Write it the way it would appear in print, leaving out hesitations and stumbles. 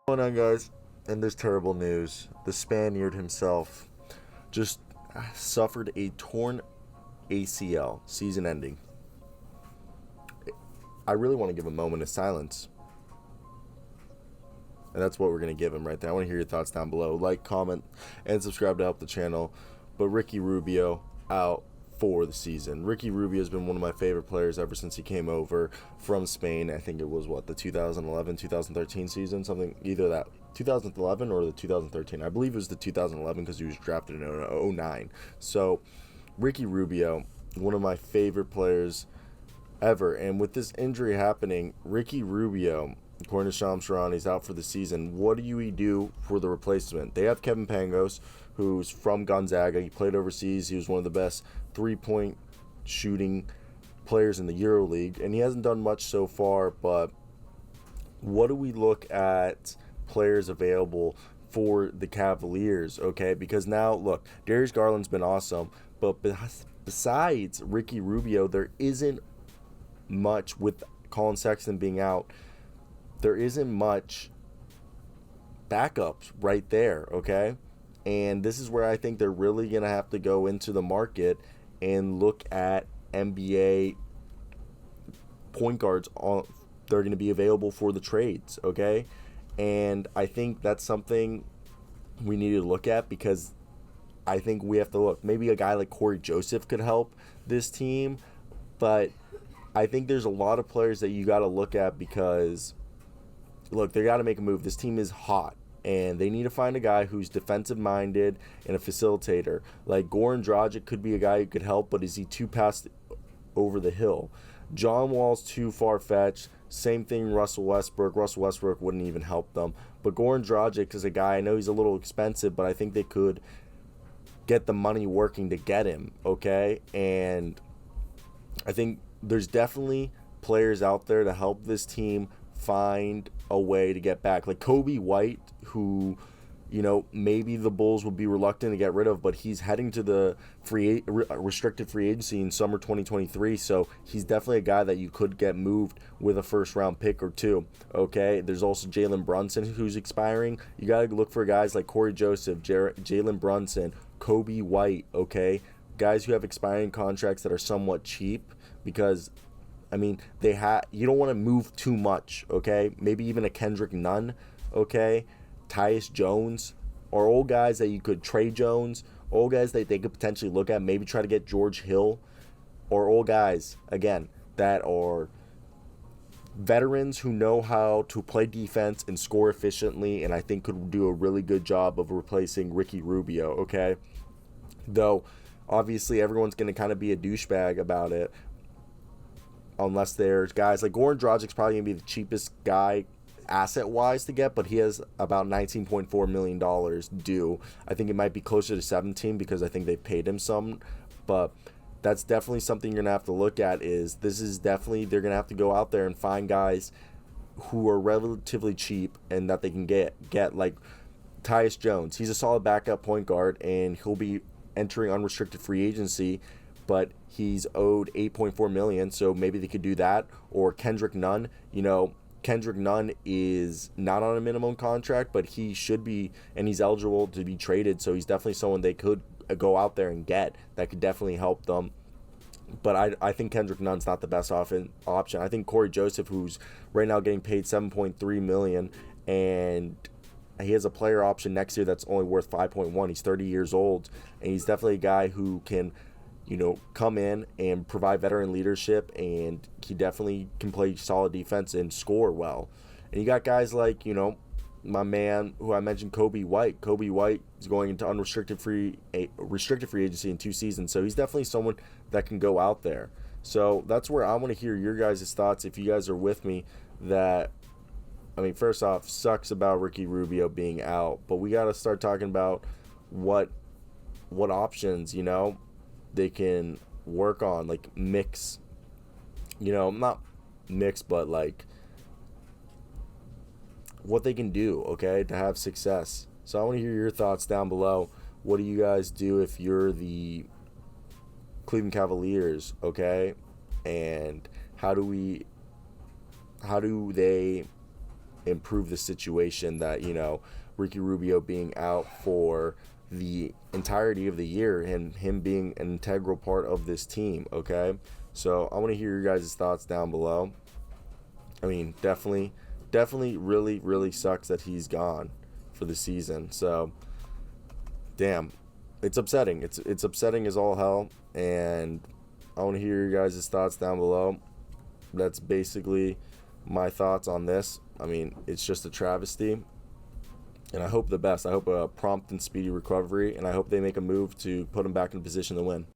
What's going on, guys? And there's terrible news. The Spaniard himself just suffered a torn ACL, season ending. I really want to give a moment of silence, and that's what we're going to give him right there. I want to hear your thoughts down below. Like, comment, and subscribe to help the channel. But Ricky Rubio out for the season. Ricky Rubio has been one of my favorite players ever since he came over from Spain. I think it was the 2011 2013 season, something either that 2011 or the 2013. I believe it was the 2011 because he was drafted in 09. So Ricky Rubio, one of my favorite players ever. And with this injury happening, Ricky Rubio, according to Shams Charania, is out for the season. What do you do for the replacement? They have Kevin Pangos, who's from Gonzaga. He played overseas. He was one of the best three-point shooting players in the EuroLeague, and he hasn't done much so far. But what do we look at players available for the Cavaliers? Okay, because now look, Darius Garland's been awesome, but besides Ricky Rubio, there isn't much with Colin Sexton being out. There isn't much backups right there, okay? And this is where I think they're really going to have to go into the market and look at NBA point guards they're going to be available for the trades, okay? And I think that's something we need to look at, because I think we have to look. Maybe a guy like Corey Joseph could help this team, but I think there's a lot of players that you got to look at, because look, they got to make a move. This team is hot, and they need to find a guy who's defensive minded and a facilitator. Like Goran Dragic could be a guy who could help, but is he too past over the hill? John Wall's too far fetched. Same thing, Russell Westbrook. Russell Westbrook wouldn't even help them. But Goran Dragic is a guy, I know he's a little expensive, but I think they could get the money working to get him, okay? And I think there's definitely players out there to help this team find a way to get back. Like Kobe White, who, maybe the Bulls would be reluctant to get rid of, but he's heading to the restricted free agency in summer 2023, so he's definitely a guy that you could get moved with a first-round pick or two, okay? There's also Jalen Brunson, who's expiring. You got to look for guys like Corey Joseph, Jalen Brunson, Kobe White, okay? Guys who have expiring contracts that are somewhat cheap, because you don't want to move too much, okay? Maybe even a Kendrick Nunn, okay? Tyus Jones, or old guys that you could trade Jones, old guys that they could potentially look at, maybe try to get George Hill, or old guys, again, that are veterans who know how to play defense and score efficiently, and I think could do a really good job of replacing Ricky Rubio, okay? Though, obviously, everyone's going to kind of be a douchebag about it, unless there's guys like Goran Dragic's probably going to be the cheapest guy asset-wise to get, but he has about $19.4 million due. I think it might be closer to 17 because I think they paid him some, but that's definitely something you're going to have to look at. They're going to have to go out there and find guys who are relatively cheap and that they can get like Tyus Jones. He's a solid backup point guard, and he'll be entering unrestricted free agency, but he's owed $8.4 million, so maybe they could do that. Or Kendrick Nunn, Kendrick Nunn is not on a minimum contract, but he should be, and he's eligible to be traded, so he's definitely someone they could go out there and get that could definitely help them. But I think Kendrick Nunn's not the best option. I think Corey Joseph, who's right now getting paid $7.3 million, and he has a player option next year that's only worth 5.1. He's 30 years old, and he's definitely a guy who can come in and provide veteran leadership, and he definitely can play solid defense and score well. And you got guys like, my man who I mentioned, Kobe White. Kobe White is going into restricted free agency in 2 seasons, so he's definitely someone that can go out there. So that's where I want to hear your guys' thoughts, if you guys are with me, that, first off, sucks about Ricky Rubio being out, but we got to start talking about what options, they can work on, like mix, not mix, but like what they can do, okay, to have success. So I want to hear your thoughts down below. What do you guys do if you're the Cleveland Cavaliers, okay? And how do they improve the situation that, Ricky Rubio being out for the entirety of the year and him being an integral part of this team, okay? So I want to hear your guys' thoughts down below. I mean, definitely really, really sucks that he's gone for the season. So, damn, it's upsetting. It's upsetting as all hell, and I want to hear your guys' thoughts down below. That's basically my thoughts on this. I mean, it's just a travesty. And I hope the best. I hope a prompt and speedy recovery, and I hope they make a move to put him back in position to win.